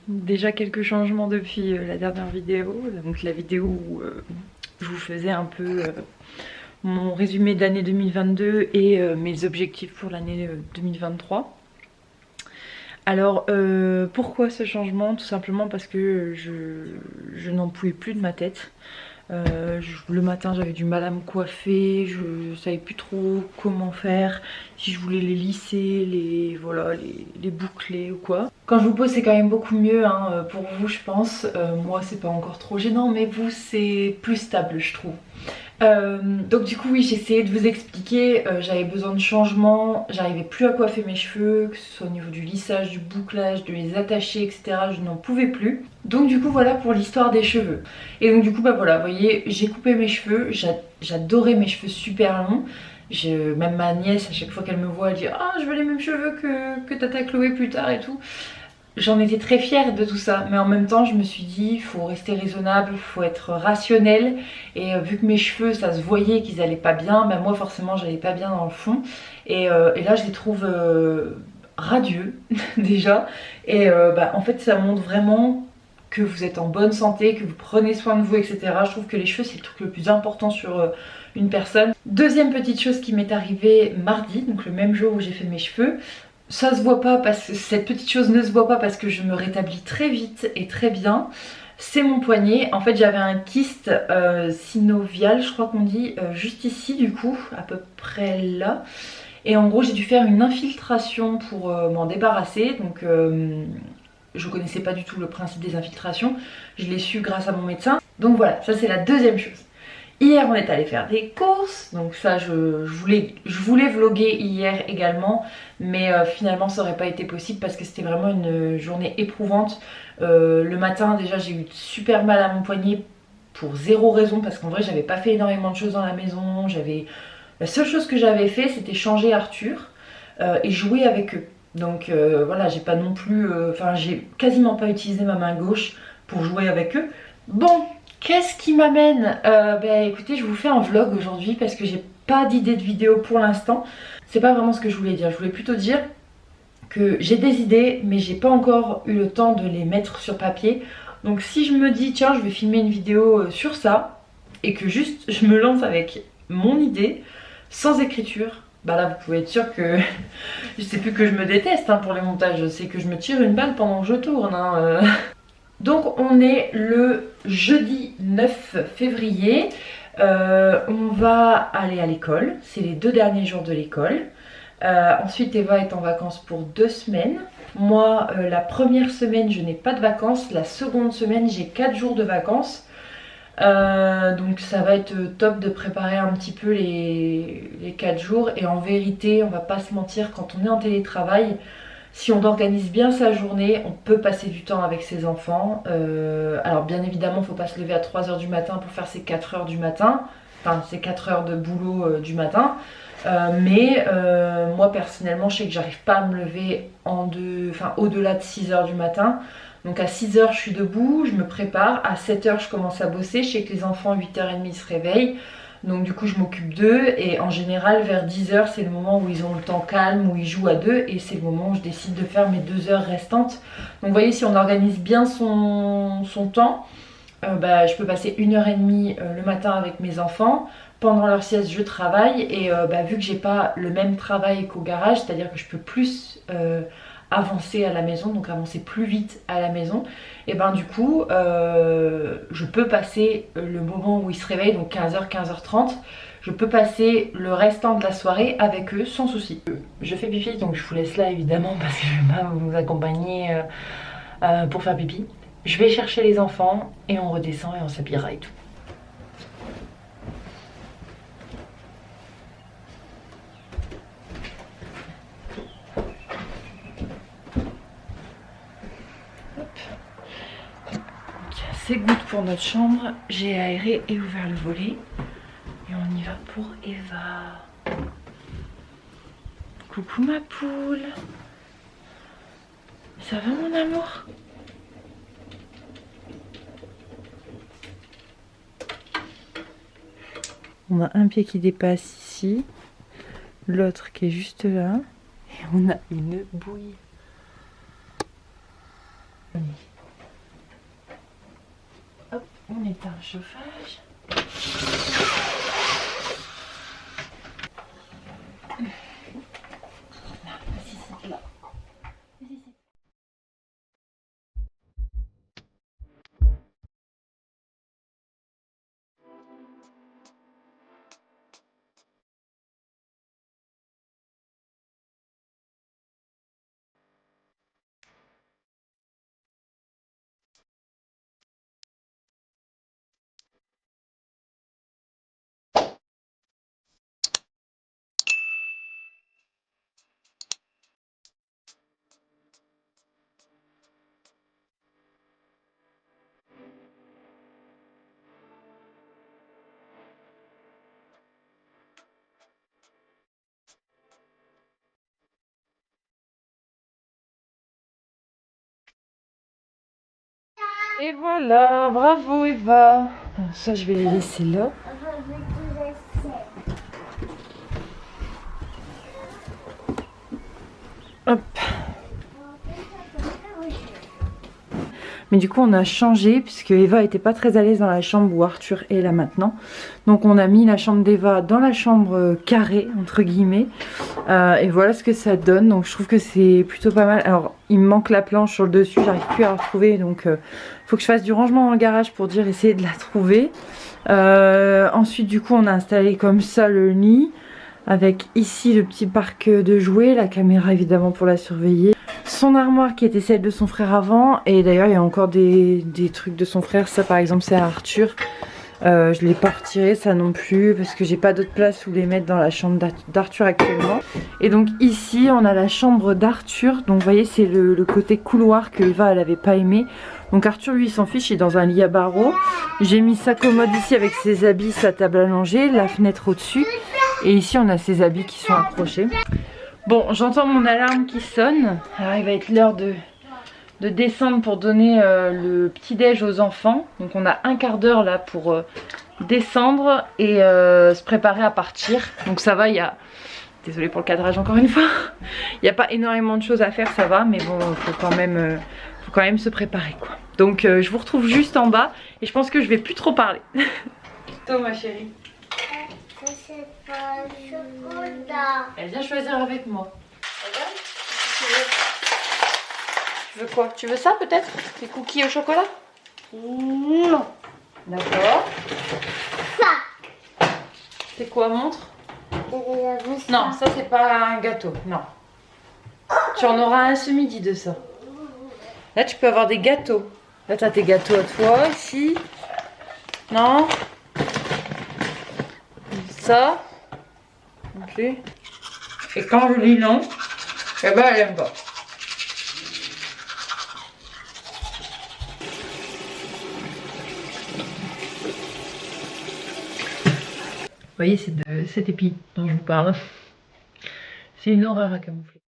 déjà quelques changements depuis la dernière vidéo, donc la vidéo où je vous faisais un peu mon résumé de l'année 2022 et mes objectifs pour l'année 2023. Alors pourquoi ce changement? Tout simplement parce que je n'en pouvais plus de ma tête. Le matin j'avais du mal à me coiffer, je savais plus trop comment faire, si je voulais les lisser, les boucler ou quoi. Quand je vous pose c'est quand même beaucoup mieux hein, pour vous je pense. Moi c'est pas encore trop gênant mais vous c'est plus stable je trouve. Donc du coup oui j'ai essayé de vous expliquer, j'avais besoin de changement, j'arrivais plus à coiffer mes cheveux, que ce soit au niveau du lissage, du bouclage, de les attacher etc, je n'en pouvais plus. Donc du coup voilà pour l'histoire des cheveux. Et donc du coup bah voilà, vous voyez j'ai coupé mes cheveux, j'adorais mes cheveux super longs. Même ma nièce à chaque fois qu'elle me voit elle dit ah je veux les mêmes cheveux que tata Chloé plus tard et tout. J'en étais très fière de tout ça, mais en même temps je me suis dit il faut rester raisonnable, il faut être rationnel. Et vu que mes cheveux ça se voyait qu'ils allaient pas bien, bah moi forcément j'allais pas bien dans le fond. Et là je les trouve radieux déjà. Et bah, en fait ça montre vraiment que vous êtes en bonne santé, que vous prenez soin de vous etc. Je trouve que les cheveux c'est le truc le plus important sur une personne. Deuxième petite chose qui m'est arrivée mardi, donc le même jour où j'ai fait mes cheveux. Ça se voit pas parce que cette petite chose ne se voit pas parce que je me rétablis très vite et très bien. C'est mon poignet. En fait j'avais un kyste synovial je crois qu'on dit juste ici du coup à peu près là. Et en gros j'ai dû faire une infiltration pour m'en débarrasser. Donc je connaissais pas du tout le principe des infiltrations. Je l'ai su grâce à mon médecin. Donc voilà, ça c'est la deuxième chose. Hier on est allé faire des courses, donc ça je voulais vlogger hier également, mais finalement ça aurait pas été possible parce que c'était vraiment une journée éprouvante. Le matin déjà j'ai eu super mal à mon poignet pour zéro raison parce qu'en vrai j'avais pas fait énormément de choses dans la maison. La seule chose que j'avais fait c'était changer Arthur et jouer avec eux. Donc voilà, j'ai pas non plus, j'ai quasiment pas utilisé ma main gauche pour jouer avec eux. Bon, qu'est-ce qui m'amène écoutez, je vous fais un vlog aujourd'hui parce que j'ai pas d'idée de vidéo pour l'instant. C'est pas vraiment ce que je voulais dire. Je voulais plutôt dire que j'ai des idées mais j'ai pas encore eu le temps de les mettre sur papier. Donc si je me dis tiens je vais filmer une vidéo sur ça et que juste je me lance avec mon idée sans écriture, bah là vous pouvez être sûr que je sais plus que je me déteste hein, pour les montages, c'est que je me tire une balle pendant que je tourne hein. Donc on est le jeudi 9 février, on va aller à l'école, c'est les 2 derniers jours de l'école. Ensuite Eva est en vacances pour 2 semaines. Moi la première semaine je n'ai pas de vacances, la seconde semaine j'ai 4 jours de vacances. Donc ça va être top de préparer un petit peu les 4 jours. Et en vérité on va pas se mentir, quand on est en télétravail, si on organise bien sa journée, on peut passer du temps avec ses enfants. Alors bien évidemment, il ne faut pas se lever à 3 h du matin pour faire ses 4 heures du matin. Enfin, ses 4 heures de boulot du matin. Mais moi personnellement, je sais que j'arrive pas à me lever au-delà de 6 h du matin. Donc à 6 h, je suis debout, je me prépare. À 7 h, je commence à bosser. Je sais que les enfants, à 8 h 30, se réveillent. Donc du coup je m'occupe d'eux et en général vers 10 h c'est le moment où ils ont le temps calme, où ils jouent à deux et c'est le moment où je décide de faire mes 2 heures restantes. Donc vous voyez si on organise bien son temps, je peux passer 1 h 30 le matin avec mes enfants. Pendant leur sieste je travaille et vu que j'ai pas le même travail qu'au garage, c'est à dire que je peux plus avancer à la maison, donc avancer plus vite à la maison, et du coup je peux passer le moment où ils se réveillent, donc 15 h 15 h 30, je peux passer le restant de la soirée avec eux sans souci. Je fais pipi donc je vous laisse là évidemment parce que je vais pas vous accompagner pour faire pipi. Je vais chercher les enfants et on redescend et on s'habillera et tout. C'est good pour notre chambre, j'ai aéré et ouvert le volet et on y va pour Eva. Coucou ma poule, ça va mon amour? On a un pied qui dépasse ici, l'autre qui est juste là et on a une bouille. On éteint le chauffage. Et voilà, bravo Eva. Alors ça, je vais les laisser là. Hop. Mais du coup, on a changé puisque Eva était pas très à l'aise dans la chambre où Arthur est là maintenant. Donc on a mis la chambre d'Eva dans la chambre carrée, entre guillemets. Et voilà ce que ça donne. Donc je trouve que c'est plutôt pas mal. Alors il me manque la planche sur le dessus, j'arrive plus à la retrouver. Donc faut que je fasse du rangement dans le garage pour dire essayer de la trouver. Ensuite du coup on a installé comme ça le lit. Avec ici le petit parc de jouets, la caméra évidemment pour la surveiller. Son armoire qui était celle de son frère avant. Et d'ailleurs il y a encore des trucs de son frère. Ça par exemple c'est à Arthur. Je ne l'ai pas retiré ça non plus parce que j'ai pas d'autre place où les mettre dans la chambre d'Arthur actuellement. Et donc ici on a la chambre d'Arthur. Donc vous voyez c'est le côté couloir que Eva elle avait pas aimé. Donc Arthur lui il s'en fiche, il est dans un lit à barreaux. J'ai mis sa commode ici avec ses habits, sa table à langer, la fenêtre au-dessus. Et ici on a ses habits qui sont accrochés. Bon, j'entends mon alarme qui sonne. Alors il va être l'heure de descendre pour donner le petit déj aux enfants. Donc on a un quart d'heure là pour descendre et se préparer à partir. Donc ça va, il y a... Désolée pour le cadrage encore une fois. Il n'y a pas énormément de choses à faire, ça va. Mais bon, faut quand même se préparer quoi. Donc je vous retrouve juste en bas. Et je pense que je vais plus trop parler. Toi ma chérie. C'est pas le chocolat. Elle vient choisir avec moi. Regarde, tu veux quoi? Tu veux ça peut-être? Des cookies au chocolat? Non. D'accord. Ça. C'est quoi, montre? Non, ça c'est pas un gâteau, non. Tu en auras un ce midi de ça. Là tu peux avoir des gâteaux. Là tu as tes gâteaux à toi ici. Non? Ça? Non plus. Et quand je dis non, eh ben elle aime pas. Vous voyez, c'est de cet épi dont je vous parle. C'est une horreur à camoufler.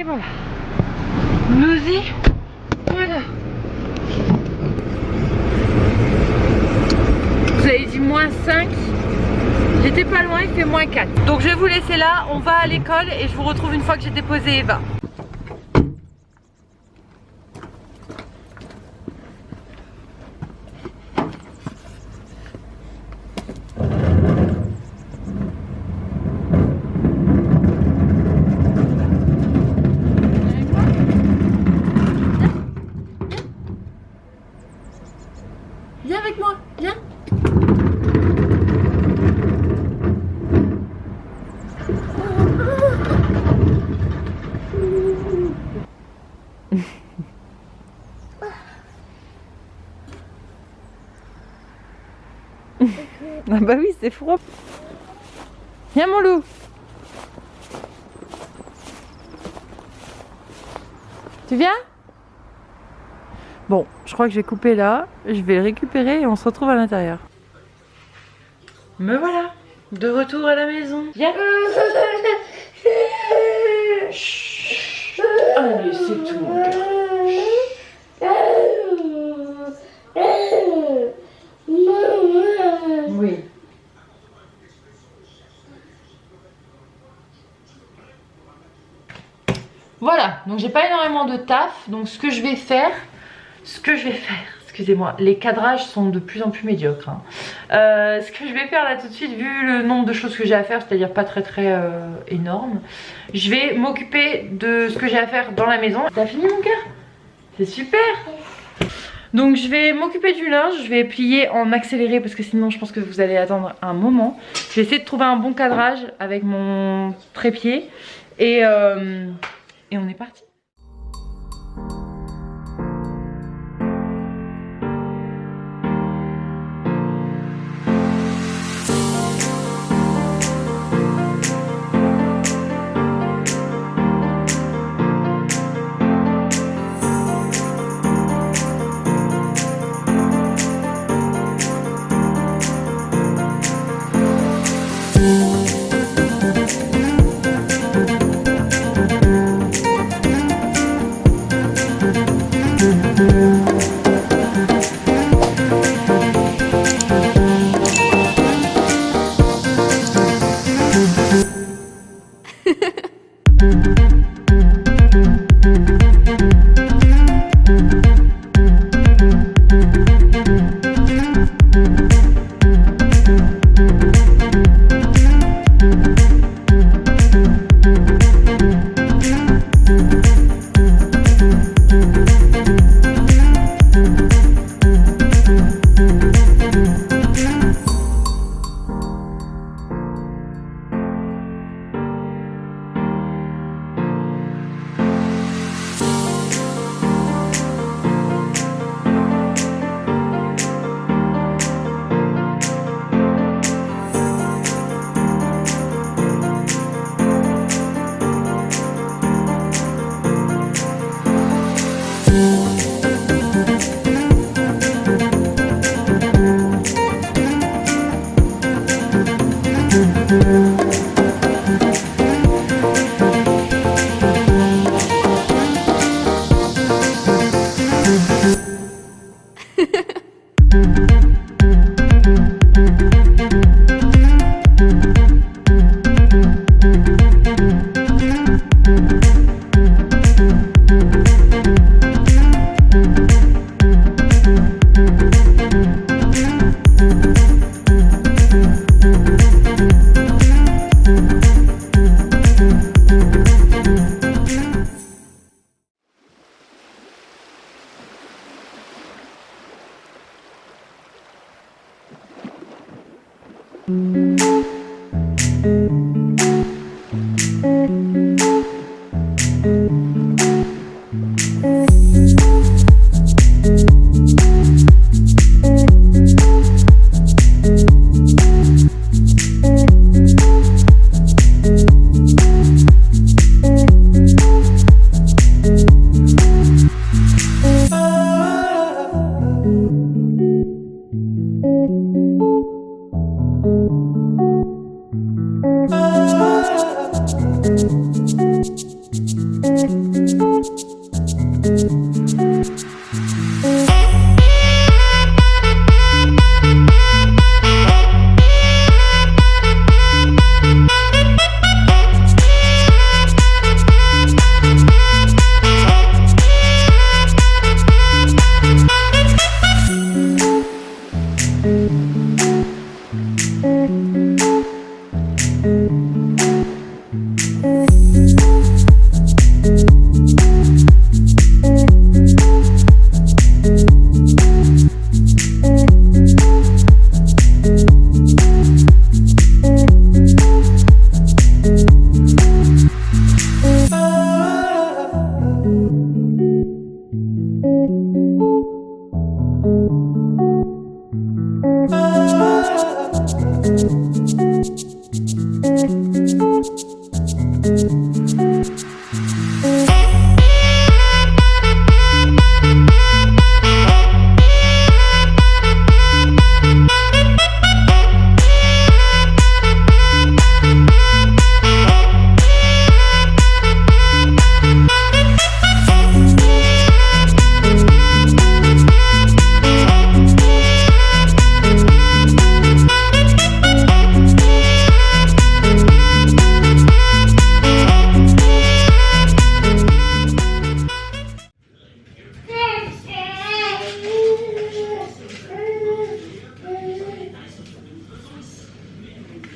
Et voilà. Nous y voilà. Vous avez dit -5. J'étais pas loin, il fait -4. Donc je vais vous laisser là, on va à l'école et je vous retrouve une fois que j'ai déposé Eva. Viens avec moi, viens. Ah bah oui, c'est froid. Viens mon loup. Tu viens? Bon, je crois que j'ai coupé là. Je vais le récupérer et on se retrouve à l'intérieur. Me voilà, de retour à la maison. Viens. Chut. Allez, c'est tout mon cœur. Oui. Voilà, donc j'ai pas énormément de taf, donc ce que je vais faire, excusez-moi, les cadrages sont de plus en plus médiocres. Hein. Ce que je vais faire là tout de suite, vu le nombre de choses que j'ai à faire, c'est-à-dire pas très énorme, je vais m'occuper de ce que j'ai à faire dans la maison. T'as fini mon cœur? C'est super. Donc je vais m'occuper du linge, je vais plier en accéléré parce que sinon je pense que vous allez attendre un moment. Je vais essayer de trouver un bon cadrage avec mon trépied et on est parti.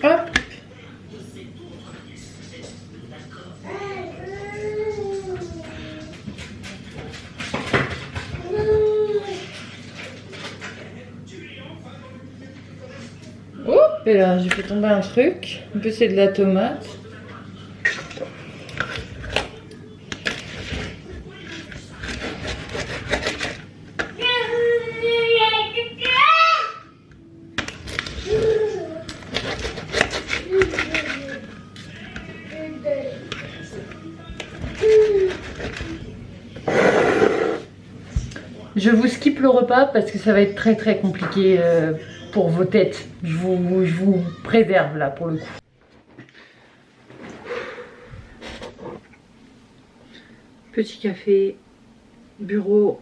Hop. Hop, et là j'ai fait tomber un truc. En plus c'est de la tomate. Je vous skip le repas parce que ça va être très très compliqué pour vos têtes. Je vous préserve là pour le coup. Petit café, bureau,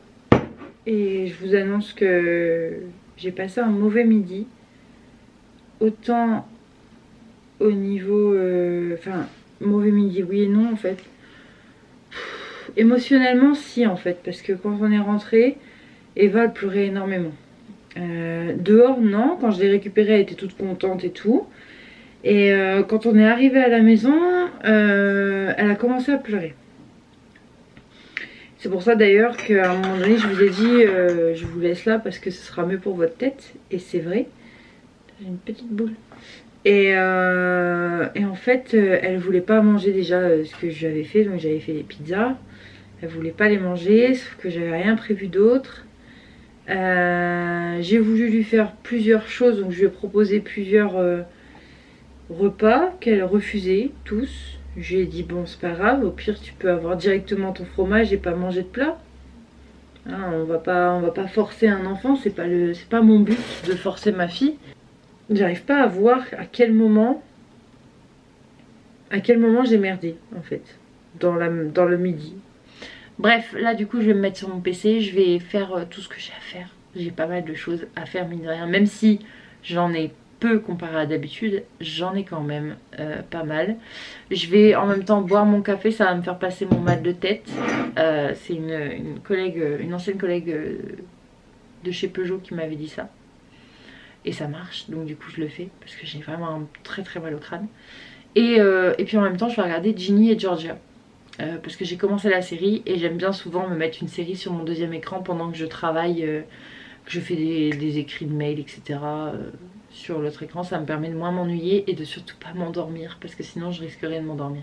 et je vous annonce que j'ai passé un mauvais midi. Autant au niveau... Enfin, mauvais midi, oui et non en fait. Émotionnellement si en fait, parce que quand on est rentré, Eva elle pleurait énormément. Dehors non, quand je l'ai récupérée elle était toute contente et tout. Et quand on est arrivé à la maison, elle a commencé à pleurer. C'est pour ça d'ailleurs qu'à un moment donné je vous ai dit je vous laisse là parce que ce sera mieux pour votre tête. Et c'est vrai, j'ai une petite boule. Et en fait elle voulait pas manger déjà ce que je lui avais fait, donc j'avais fait des pizzas. Elle voulait pas les manger, sauf que j'avais rien prévu d'autre. J'ai voulu lui faire plusieurs choses, donc je lui ai proposé plusieurs repas qu'elle refusait tous. Je lui ai dit bon c'est pas grave, au pire tu peux avoir directement ton fromage et pas manger de plat. Hein, on va pas forcer un enfant, c'est pas mon but de forcer ma fille. J'arrive pas à voir à quel moment j'ai merdé en fait dans le midi. Bref, là du coup je vais me mettre sur mon PC, je vais faire tout ce que j'ai à faire. J'ai pas mal de choses à faire mine de rien, même si j'en ai peu comparé à d'habitude, j'en ai quand même pas mal. Je vais en même temps boire mon café, ça va me faire passer mon mal de tête. C'est une ancienne collègue de chez Peugeot qui m'avait dit ça. Et ça marche, donc du coup je le fais parce que j'ai vraiment un très très mal au crâne. Et puis en même temps je vais regarder Ginny et Georgia. Parce que j'ai commencé la série et j'aime bien souvent me mettre une série sur mon deuxième écran pendant que je travaille, que je fais des écrits de mails, etc. Sur l'autre écran. Ça me permet de moins m'ennuyer et de surtout pas m'endormir parce que sinon je risquerais de m'endormir.